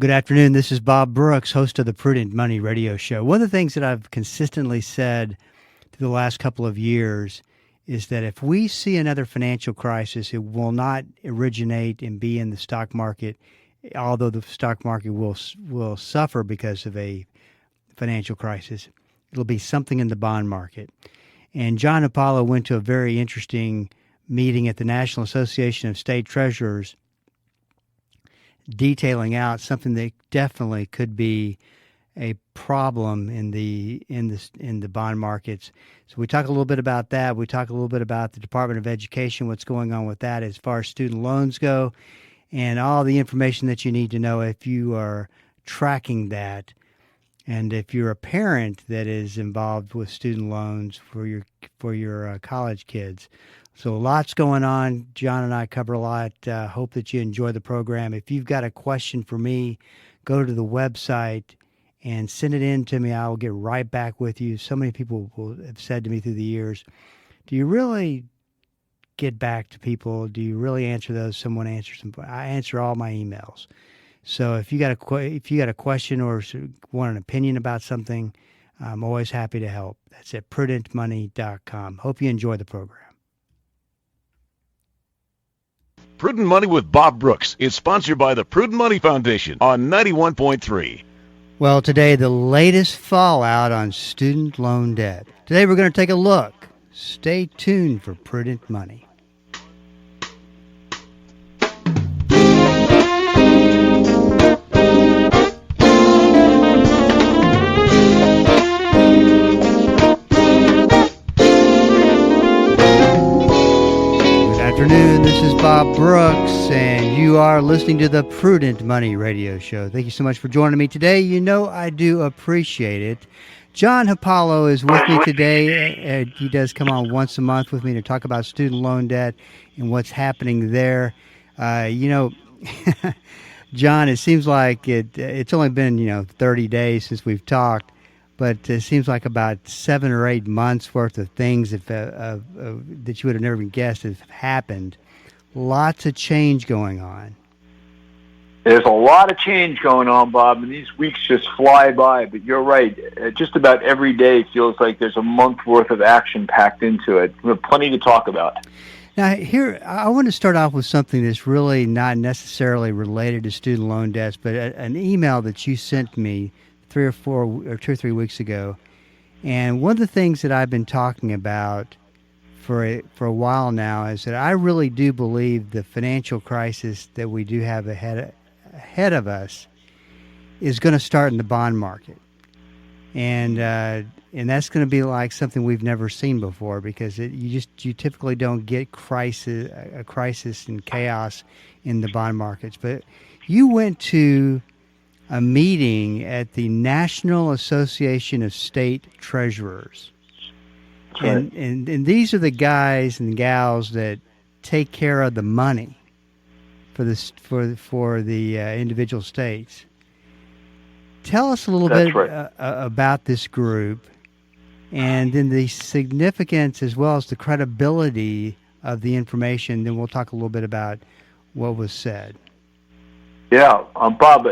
Good afternoon. This is Bob Brooks, host of the Prudent Money Radio Show. One of the things that I've consistently said through the last couple of years is that if we see another financial crisis, it will not originate and be in the stock market, although the stock market will suffer because of a financial crisis. It'll be something in the bond market. And John Hupalo went to a very interesting meeting at the National Association of State Treasurers, detailing out something that definitely could be a problem in the bond markets. So we talk a little bit about that. We talk a little bit about the Department of Education, what's going on with that as far as student loans go, and all the information that you need to know if you are tracking that, and if you're a parent that is involved with student loans for your college kids. So lots going on. John and I cover a lot. Hope that you enjoy the program. If you've got a question for me, go to the website and send it in to me. I will get right back with you. So many people have said to me through the years, do you really get back to people? Do you really answer those? Someone answers them. I answer all my emails. So if you got a question or want an opinion about something, I'm always happy to help. That's at prudentmoney.com. Hope you enjoy the program. Prudent Money with Bob Brooks is sponsored by the Prudent Money Foundation on 91.3. Well, today, the latest fallout on student loan debt. Today, we're going to take a look. Stay tuned for Prudent Money. Afternoon, this is Bob Brooks, and you are listening to the Prudent Money Radio Show. Thank you so much for joining me today. You know I do appreciate it. John Hupalo is with me today. He does come on once a month with me to talk about student loan debt and what's happening there. John, it seems like it's only been 30 days since we've talked, but it seems like about 7 or 8 months worth of things that you would have never even guessed have happened. Lots of change going on. There's a lot of change going on, Bob, and these weeks just fly by. But you're right. Just about every day feels like there's a month worth of action packed into it. We have plenty to talk about. Now, here, I want to start off with something that's really not necessarily related to student loan debts, but an email that you sent me 2 or 3 weeks ago. And one of the things that I've been talking about for a while now is that I really do believe the financial crisis that we do have ahead of us is going to start in the bond market. And that's going to be like something we've never seen before, because you typically don't get a crisis and chaos in the bond markets. But you went to a meeting at the National Association of State Treasurers. Right. And these are the guys and gals that take care of the money for the individual states. Tell us a little bit about this group, and then the significance as well as the credibility of the information. Then we'll talk a little bit about what was said. Yeah, Bob,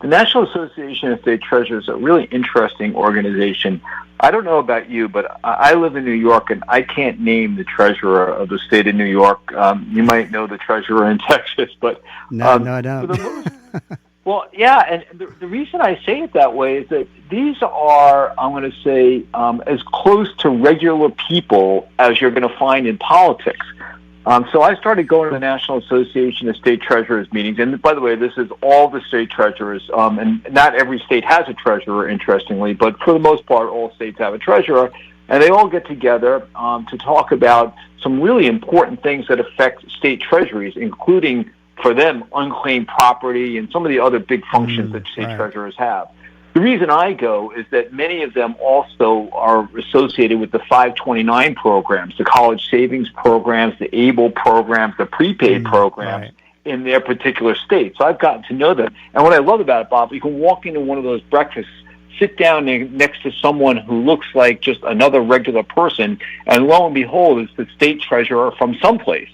the National Association of State Treasurers is a really interesting organization. I don't know about you, but I live in New York, and I can't name the treasurer of the state of New York. You might know the treasurer in Texas, but no, I don't. Well, yeah, and the reason I say it that way is that these are, I'm going to say, as close to regular people as you're going to find in politics. So I started going to the National Association of State Treasurers meetings, and by the way, this is all the state treasurers, and not every state has a treasurer, interestingly, but for the most part, all states have a treasurer, and they all get together to talk about some really important things that affect state treasuries, including, for them, unclaimed property and some of the other big functions that state treasurers have. The reason I go is that many of them also are associated with the 529 programs, the college savings programs, the ABLE programs, the prepaid programs in their particular state. So I've gotten to know them. And what I love about it, Bob, you can walk into one of those breakfasts, sit down next to someone who looks like just another regular person, and lo and behold, it's the state treasurer from someplace.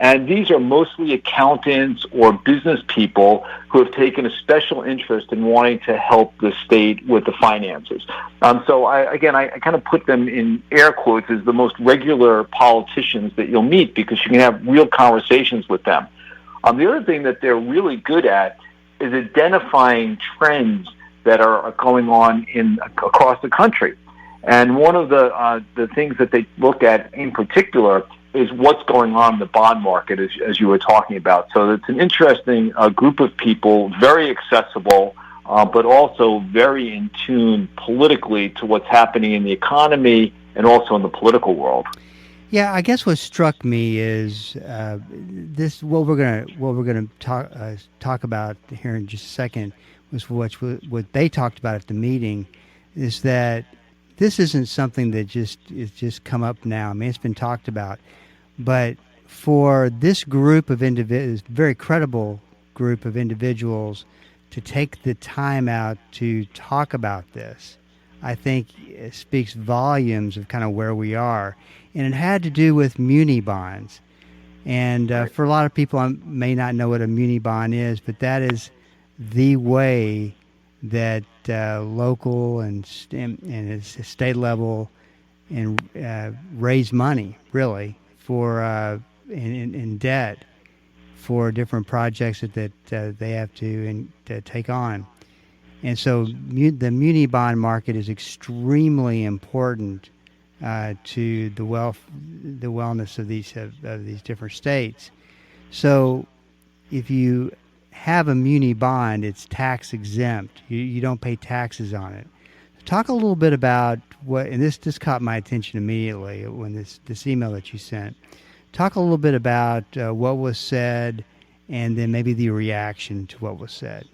And these are mostly accountants or business people who have taken a special interest in wanting to help the state with the finances. So I kind of put them in air quotes as the most regular politicians that you'll meet, because you can have real conversations with them. The other thing that they're really good at is identifying trends that are going on across the country. And one of the things that they look at in particular is what's going on in the bond market, as you were talking about. So it's an interesting group of people, very accessible, but also very in tune politically to what's happening in the economy and also in the political world. Yeah, I guess what struck me is this. What we're gonna talk about here in just a second was what they talked about at the meeting, is that this isn't something that is just come up now. I mean, it's been talked about. But for this group of individuals, very credible group of individuals, to take the time out to talk about this, I think it speaks volumes of kind of where we are. And it had to do with muni bonds. And for a lot of people, I may not know what a muni bond is, but that is the way that local and state level and raise money, really, for in debt for different projects that they have to take on. And so the muni bond market is extremely important to the wellness of these different states. So if you have a muni bond, it's tax exempt. You don't pay taxes on it. Talk a little bit about what, and this caught my attention immediately when this email that you sent. Talk a little bit about what was said, and then maybe the reaction to what was said.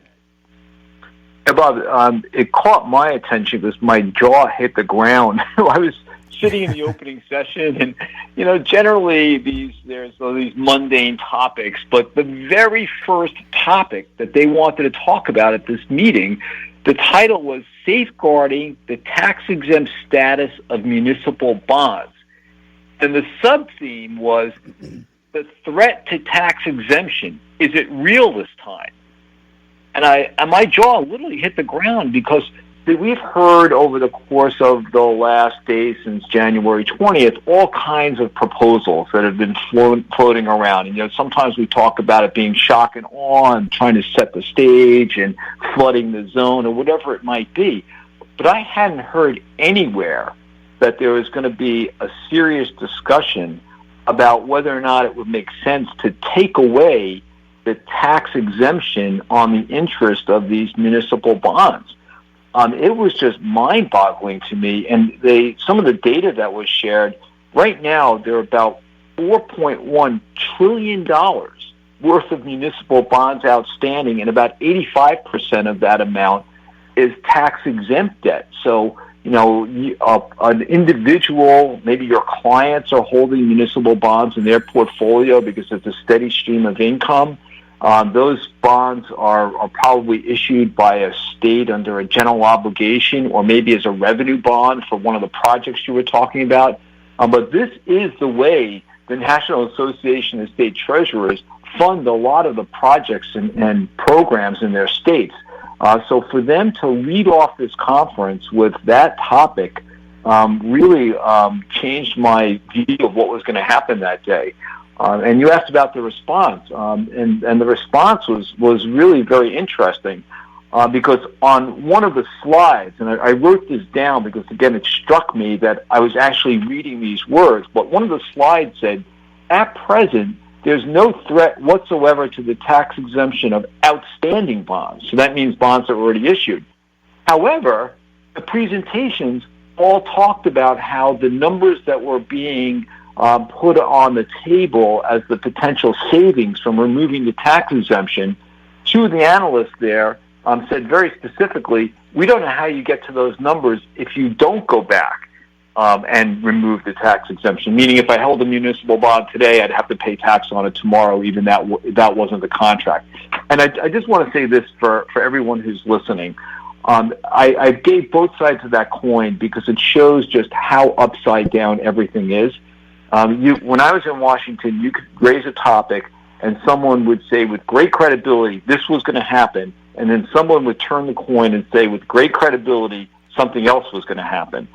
Yeah, Bob, it caught my attention because my jaw hit the ground. I was sitting in the opening session, and generally there's these mundane topics, but the very first topic that they wanted to talk about at this meeting, the title was Safeguarding the Tax-Exempt Status of Municipal Bonds. And the sub-theme was the threat to tax exemption. Is it real this time? And my jaw literally hit the ground, because we've heard over the course of the last days since January 20th all kinds of proposals that have been floating around. And sometimes we talk about it being shock and awe and trying to set the stage and flooding the zone or whatever it might be. But I hadn't heard anywhere that there was going to be a serious discussion about whether or not it would make sense to take away the tax exemption on the interest of these municipal bonds. It was just mind-boggling to me. And some of the data that was shared, right now there are about $4.1 trillion worth of municipal bonds outstanding, and about 85% of that amount is tax-exempt debt. So, an individual, maybe your clients are holding municipal bonds in their portfolio because it's a steady stream of income. Those bonds are probably issued by a state under a general obligation, or maybe as a revenue bond for one of the projects you were talking about. But this is the way the National Association of State Treasurers fund a lot of the projects and programs in their states. So for them to lead off this conference with that topic really changed my view of what was going to happen that day. And you asked about the response, and the response was really very interesting, because on one of the slides, and I wrote this down because, again, it struck me that I was actually reading these words, but one of the slides said, at present, there's no threat whatsoever to the tax exemption of outstanding bonds. So that means bonds that were already issued. However, the presentations all talked about how the numbers that were being put on the table as the potential savings from removing the tax exemption, two of the analysts there said very specifically, we don't know how you get to those numbers if you don't go back and remove the tax exemption. Meaning, if I held a municipal bond today, I'd have to pay tax on it tomorrow, even that wasn't the contract. And I just want to say this for everyone who's listening. I gave both sides of that coin because it shows just how upside down everything is. When I was in Washington, you could raise a topic, and someone would say with great credibility, this was going to happen, and then someone would turn the coin and say with great credibility, something else was going to happen.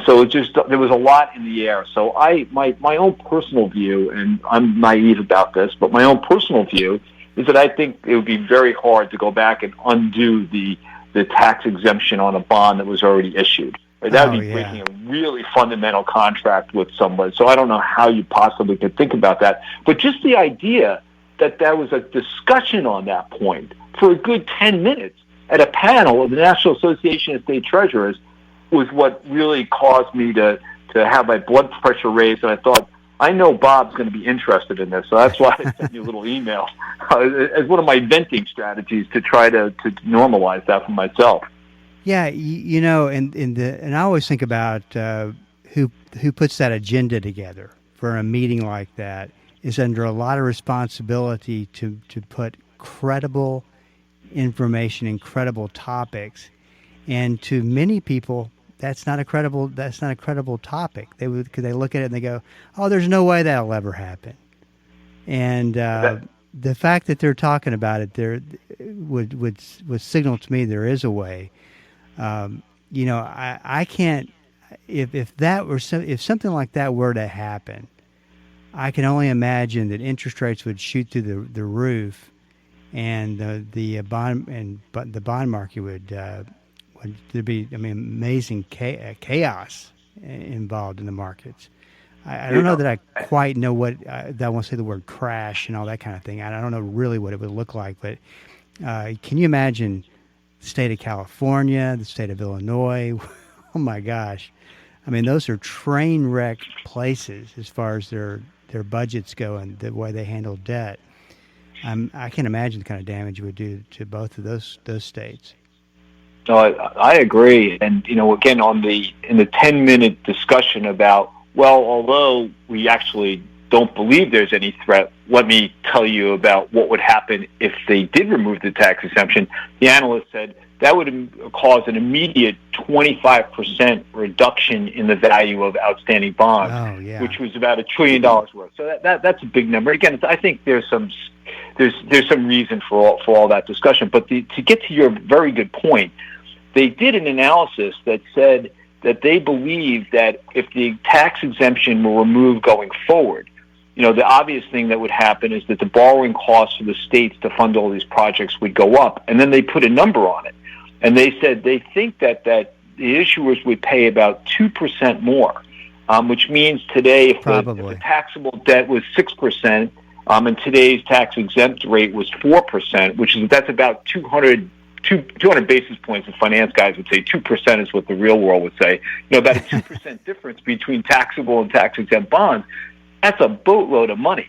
So there was a lot in the air. So my own personal view, and I'm naive about this, but my own personal view is that I think it would be very hard to go back and undo the tax exemption on a bond that was already issued. Right? That would be breaking a really fundamental contract with somebody. So I don't know how you possibly could think about that. But just the idea that there was a discussion on that point for a good 10 minutes at a panel of the National Association of State Treasurers was what really caused me to have my blood pressure raised. And I thought, I know Bob's going to be interested in this. So that's why I sent you a little email as one of my venting strategies to try to normalize that for myself. Yeah, and I always think about who puts that agenda together for a meeting like that is under a lot of responsibility to put credible information and credible topics, and to many people that's not a credible topic. They look at it and they go, oh, there's no way that'll ever happen. And the fact that they're talking about it there would signal to me there is a way. I can't, if something like that were to happen, I can only imagine that interest rates would shoot through the roof, and the bond market would there'd be amazing chaos involved in the markets. I don't know that I quite know what I want to say the word crash and all that kind of thing. I don't know really what it would look like, but can you imagine the state of California, the state of Illinois? Oh my gosh. Those are train wreck places as far as their budgets go and the way they handle debt. I can imagine the kind of damage it would do to both of those states. No, I agree. And, again, in the 10-minute discussion about, well, although we actually don't believe there's any threat, let me tell you about what would happen if they did remove the tax exemption. The analyst said that would cause an immediate 25% reduction in the value of outstanding bonds, which was about $1 trillion worth. So that's a big number. Again, I think there's some reason for all that discussion. But to get to your very good point, they did an analysis that said that they believe that if the tax exemption were removed going forward, the obvious thing that would happen is that the borrowing costs for the states to fund all these projects would go up. And then they put a number on it. And they said they think that the issuers would pay about 2% more, which means today if the taxable debt was 6%, and today's tax-exempt rate was 4%, that's about 200 basis points. The finance guys would say 2% is what the real world would say. About a 2% difference between taxable and tax-exempt bonds. That's a boatload of money.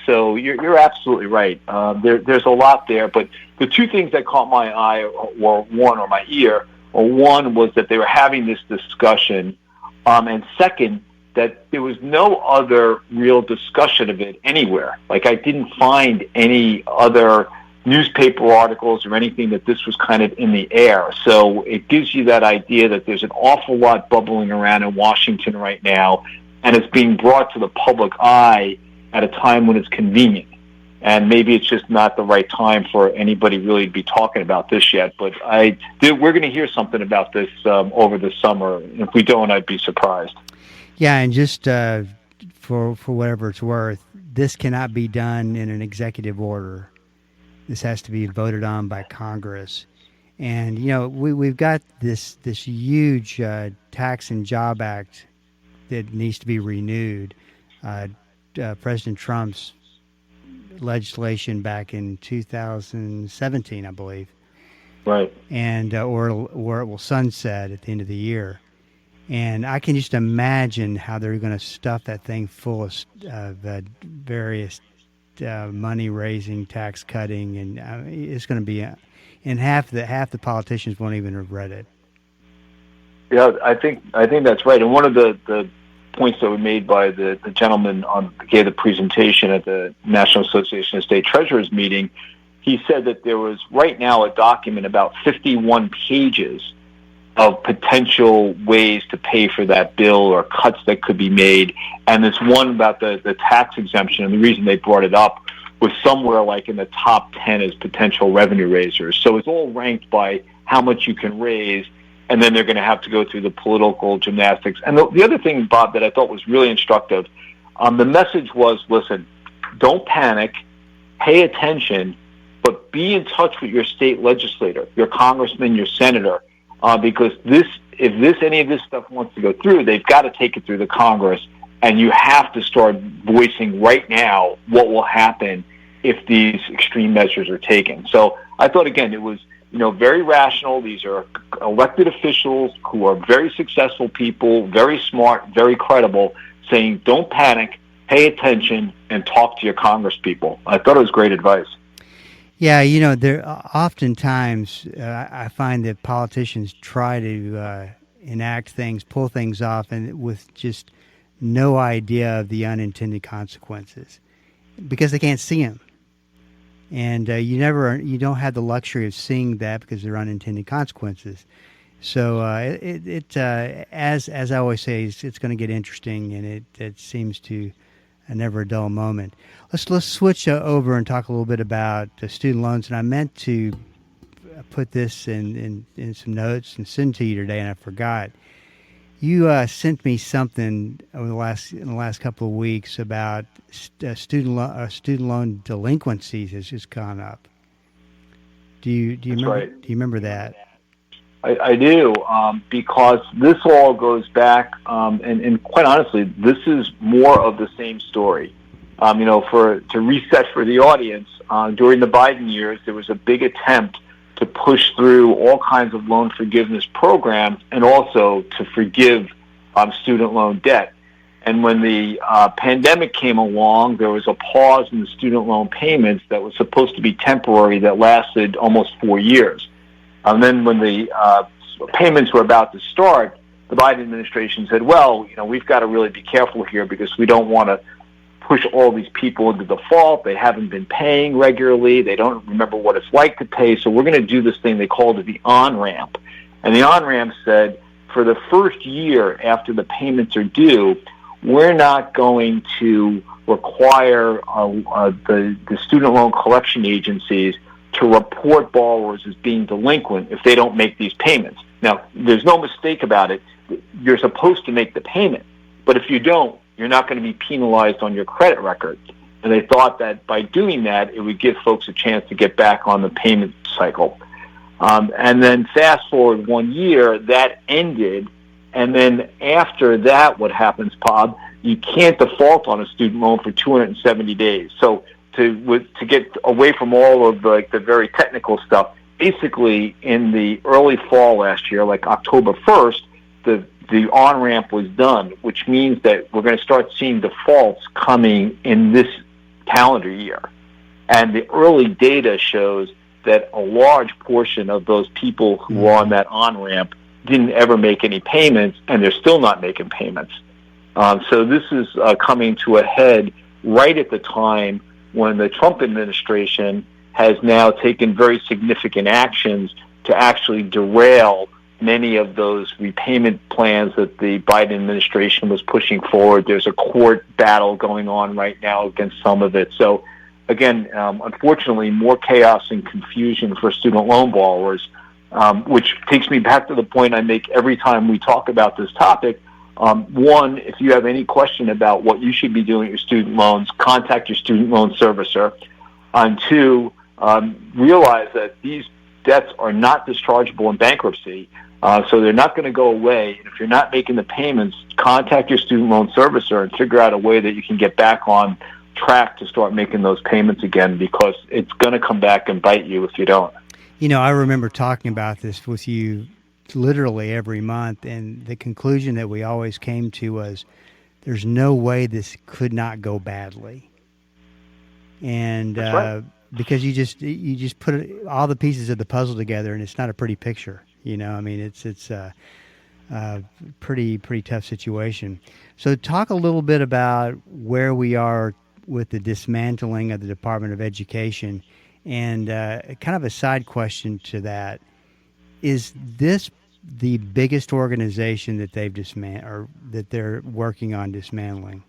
So you're absolutely right. There's a lot there, but the two things that caught my eye or my ear, one was that they were having this discussion, and second, that there was no other real discussion of it anywhere. Like I didn't find any other newspaper articles or anything that this was kind of in the air. So it gives you that idea that there's an awful lot bubbling around in Washington right now, and it's being brought to the public eye at a time when it's convenient. And maybe it's just not the right time for anybody really to be talking about this yet. But we're going to hear something about this over the summer. If we don't, I'd be surprised. Yeah, and just for whatever it's worth, this cannot be done in an executive order. This has to be voted on by Congress. And, we've got this huge Tax and Job Act that needs to be renewed. President Trump's legislation back in 2017, I believe. Right. And or it will sunset at the end of the year. And I can just imagine how they're going to stuff that thing full of various money-raising, tax-cutting, and it's going to be and half the politicians won't even have read it. Yeah, I think that's right. And one of the points that were made by the gentleman gave the presentation at the National Association of State Treasurers meeting, he said that there was right now a document about 51 pages of potential ways to pay for that bill or cuts that could be made. And this one about the tax exemption, and the reason they brought it up was somewhere like in the top 10 as potential revenue raisers. So it's all ranked by how much you can raise, and then they're going to have to go through the political gymnastics. And the other thing, Bob, that I thought was really instructive, the message was, listen, don't panic, pay attention, but be in touch with your state legislator, your congressman, your senator, because if any of this stuff wants to go through, they've got to take it through the Congress, and you have to start voicing right now what will happen if these extreme measures are taken. So I thought, again, it was very rational. These are elected officials who are very successful people, very smart, very credible, saying don't panic, pay attention, and talk to your Congress people. I thought it was great advice. Yeah, there oftentimes I find that politicians try to enact things, pull things off, and with just no idea of the unintended consequences because they can't see them. And you don't have the luxury of seeing that because there are unintended consequences. So as I always say, it's going to get interesting, and it seems to never a dull moment. Let's switch over and talk a little bit about student loans. And I meant to put this in some notes and send to you today, and I forgot. You sent me something in the last couple of weeks about student loan delinquencies has just gone up. Do you remember? Right. Do you remember that? I do, because this all goes back, and quite honestly, this is more of the same story. To reset for the audience, during the Biden years, there was a big attempt to push through all kinds of loan forgiveness programs and also to forgive student loan debt. And when the pandemic came along, there was a pause in the student loan payments that was supposed to be temporary that lasted almost 4 years. And then when the payments were about to start, the Biden administration said, well, we've got to really be careful here because we don't want to push all these people into default. They haven't been paying regularly. They don't remember what it's like to pay. So we're going to do this thing they called it the on-ramp. And the on-ramp said, for the first year after the payments are due, we're not going to require the student loan collection agencies to report borrowers as being delinquent if they don't make these payments. Now, there's no mistake about it. You're supposed to make the payment. But if you don't, you're not going to be penalized on your credit record. And they thought that by doing that, it would give folks a chance to get back on the payment cycle. And then fast forward 1 year, that ended. And then after that, what happens, Bob, you can't default on a student loan for 270 days. So to get away from all of the very technical stuff, basically in the early fall last year, like October 1st, the on-ramp was done, which means that we're going to start seeing defaults coming in this calendar year. And the early data shows that a large portion of those people who were on that on-ramp didn't ever make any payments, and they're still not making payments. So this is coming to a head right at the time when the Trump administration has now taken very significant actions to actually derail many of those repayment plans that the Biden administration was pushing forward. There's a court battle going on right now against some of it. So, again, unfortunately, more chaos and confusion for student loan borrowers, which takes me back to the point I make every time we talk about this topic. One, if you have any question about what you should be doing with your student loans, contact your student loan servicer. And two, realize that these debts are not dischargeable in bankruptcy, so they're not going to go away. And if you're not making the payments, contact your student loan servicer and figure out a way that you can get back on track to start making those payments again, because it's going to come back and bite you if you don't. I remember talking about this with you literally every month, and the conclusion that we always came to was there's no way this could not go badly. And That's right. because you just put all the pieces of the puzzle together, and it's not a pretty picture. I mean, it's a pretty tough situation. So talk a little bit about where we are with the dismantling of the Department of Education, and kind of a side question to that. Is this the biggest organization that they've or that they're working on dismantling?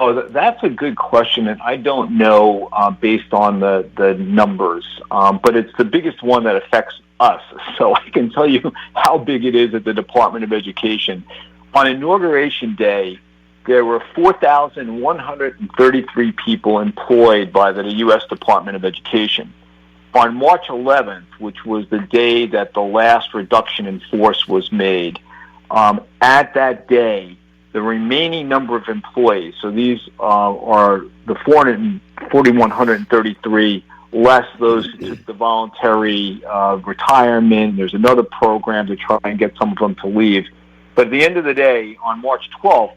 Oh, that's a good question, and I don't know based on the numbers, but it's the biggest one that affects us. So I can tell you how big it is at the Department of Education. On Inauguration Day, there were 4,133 people employed by the U.S. Department of Education. On March 11th, which was the day that the last reduction in force was made, at that day, the remaining number of employees, so these are the 4,133 less those who took the voluntary retirement. There's another program to try and get some of them to leave. But at the end of the day, on March 12th,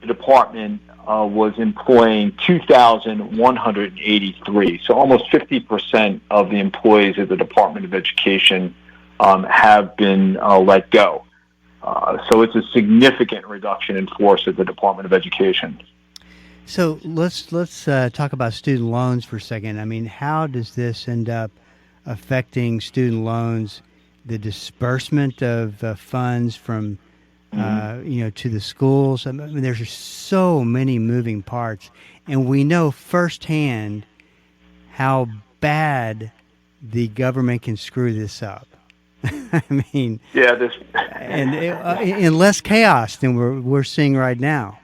the department was employing 2,183. So almost 50% of the employees at the Department of Education have been let go. So it's a significant reduction in force at the Department of Education. So let's talk about student loans for a second. I mean, how does this end up affecting student loans, the disbursement of funds from to the schools? I mean, there's just so many moving parts, and we know firsthand how bad the government can screw this up. I mean, and in less chaos than we're seeing right now,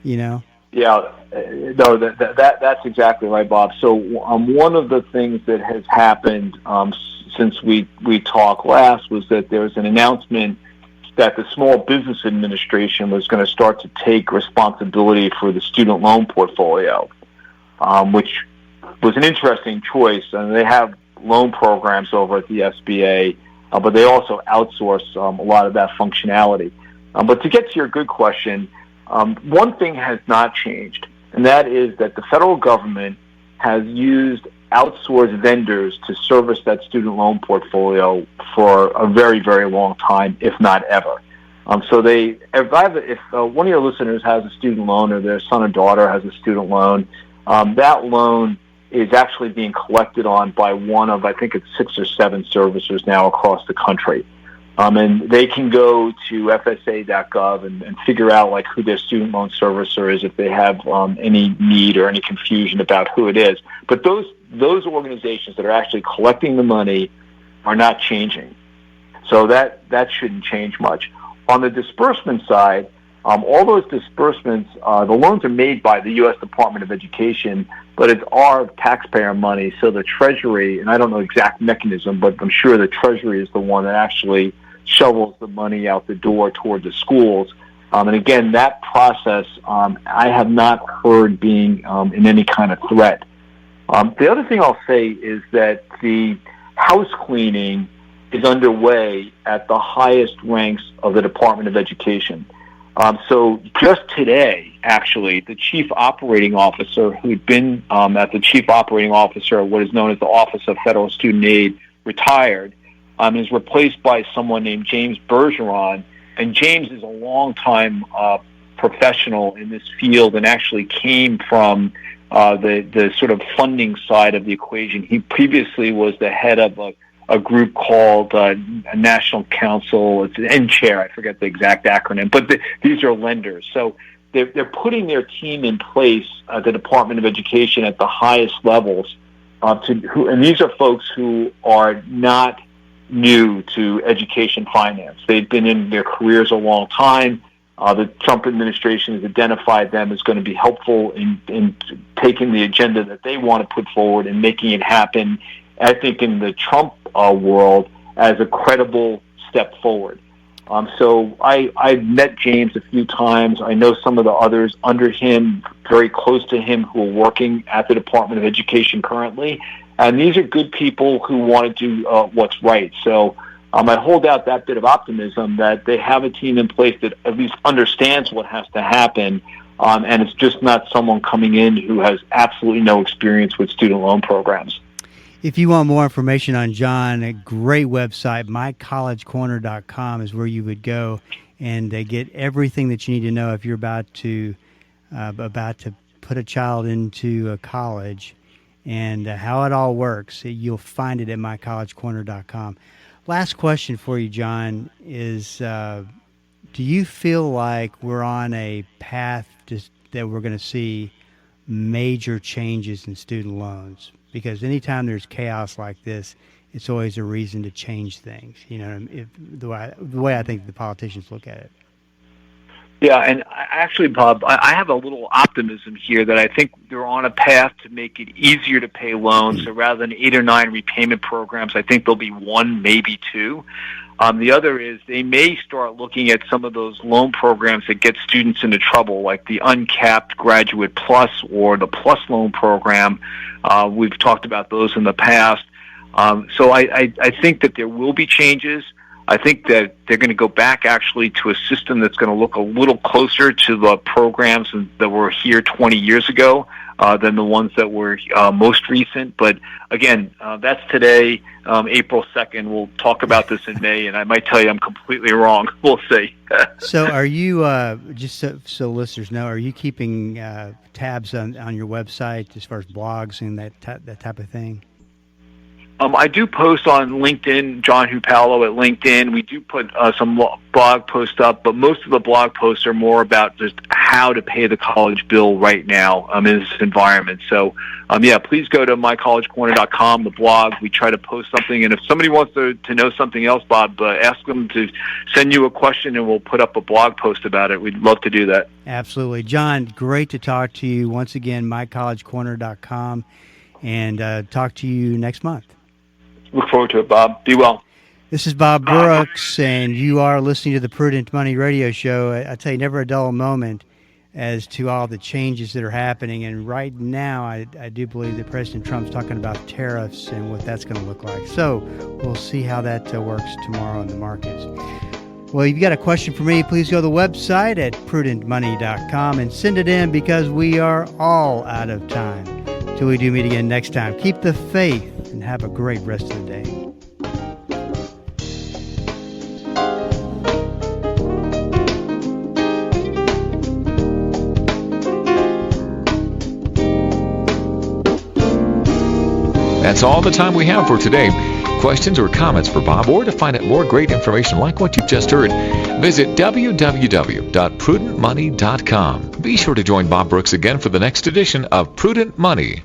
Yeah, no, that's exactly right, Bob. So one of the things that has happened since we talked last was that there was an announcement that the Small Business Administration was going to start to take responsibility for the student loan portfolio, which was an interesting choice. And they have loan programs over at the SBA, but they also outsource a lot of that functionality. But to get to your good question, one thing has not changed, and that is that the federal government has used outsourced vendors to service that student loan portfolio for a very, very long time, if not ever. So if one of your listeners has a student loan, or their son or daughter has a student loan, that loan is actually being collected on by one of, I think it's 6 or 7 servicers now across the country. And they can go to FSA.gov and figure out like who their student loan servicer is if they have any need or any confusion about who it is. But those organizations that are actually collecting the money are not changing. So that shouldn't change much. On the disbursement side, all those disbursements, the loans are made by the U.S. Department of Education, but it's our taxpayer money. So the Treasury, and I don't know the exact mechanism, but I'm sure the Treasury is the one that actually shovels the money out the door toward the schools. And again, that process I have not heard being in any kind of threat. The other thing I'll say is that the house cleaning is underway at the highest ranks of the Department of Education. So just today, actually, the chief operating officer, who'd been at the chief operating officer of what is known as the Office of Federal Student Aid, retired, is replaced by someone named James Bergeron. And James is a longtime professional in this field and actually came from the sort of funding side of the equation. He previously was the head of a group called National Council. It's an NCHAIR. I forget the exact acronym, but these are lenders. So they're putting their team in place at the Department of Education at the highest levels. And these are folks who are not new to education finance. They've been in their careers a long time. The Trump administration has identified them as going to be helpful in taking the agenda that they want to put forward and making it happen, I think, in the Trump world as a credible step forward. So I've met James a few times. I know some of the others under him, very close to him, who are working at the Department of Education currently. And these are good people who want to do what's right. So I hold out that bit of optimism that they have a team in place that at least understands what has to happen, and it's just not someone coming in who has absolutely no experience with student loan programs. If you want more information on John, a great website, mycollegecorner.com, is where you would go and get everything that you need to know if you're about to put a child into a college. and how it all works. You'll find it at mycollegecorner.com. Last question for you, John, is do you feel like we're on a path that we're going to see major changes in student loans? Because anytime there's chaos like this, it's always a reason to change things. The way I think the politicians look at it. Yeah, and actually, Bob, I have a little optimism here that I think they're on a path to make it easier to pay loans. So rather than 8 or 9 repayment programs, I think there'll be 1, maybe 2. The other is they may start looking at some of those loan programs that get students into trouble, like the uncapped Graduate Plus or the Plus Loan Program. We've talked about those in the past. So I think that there will be changes. I think that they're going to go back actually to a system that's going to look a little closer to the programs that were here 20 years ago than the ones that were most recent. But again, that's today, April 2nd. We'll talk about this in May, and I might tell you I'm completely wrong. We'll see. So are you, just so listeners know, are you keeping tabs on your website as far as blogs and that type of thing? I do post on LinkedIn, John Hupalo at LinkedIn. We do put some blog posts up, but most of the blog posts are more about just how to pay the college bill right now in this environment. So, please go to mycollegecorner.com, the blog. We try to post something, and if somebody wants to know something else, Bob, ask them to send you a question, and we'll put up a blog post about it. We'd love to do that. Absolutely. John, great to talk to you. Once again, mycollegecorner.com, and talk to you next month. Look forward to it, Bob. Be well. This is Bob Brooks, and you are listening to the Prudent Money Radio Show. I tell you, never a dull moment as to all the changes that are happening. And right now, I do believe that President Trump's talking about tariffs and what that's going to look like. So we'll see how that works tomorrow in the markets. Well, if you've got a question for me, please go to the website at prudentmoney.com and send it in, because we are all out of time. Till we do meet again next time, keep the faith and have a great rest of the day. That's all the time we have for today. Questions or comments for Bob, or to find out more great information like what you've just heard, visit www.prudentmoney.com. Be sure to join Bob Brooks again for the next edition of Prudent Money.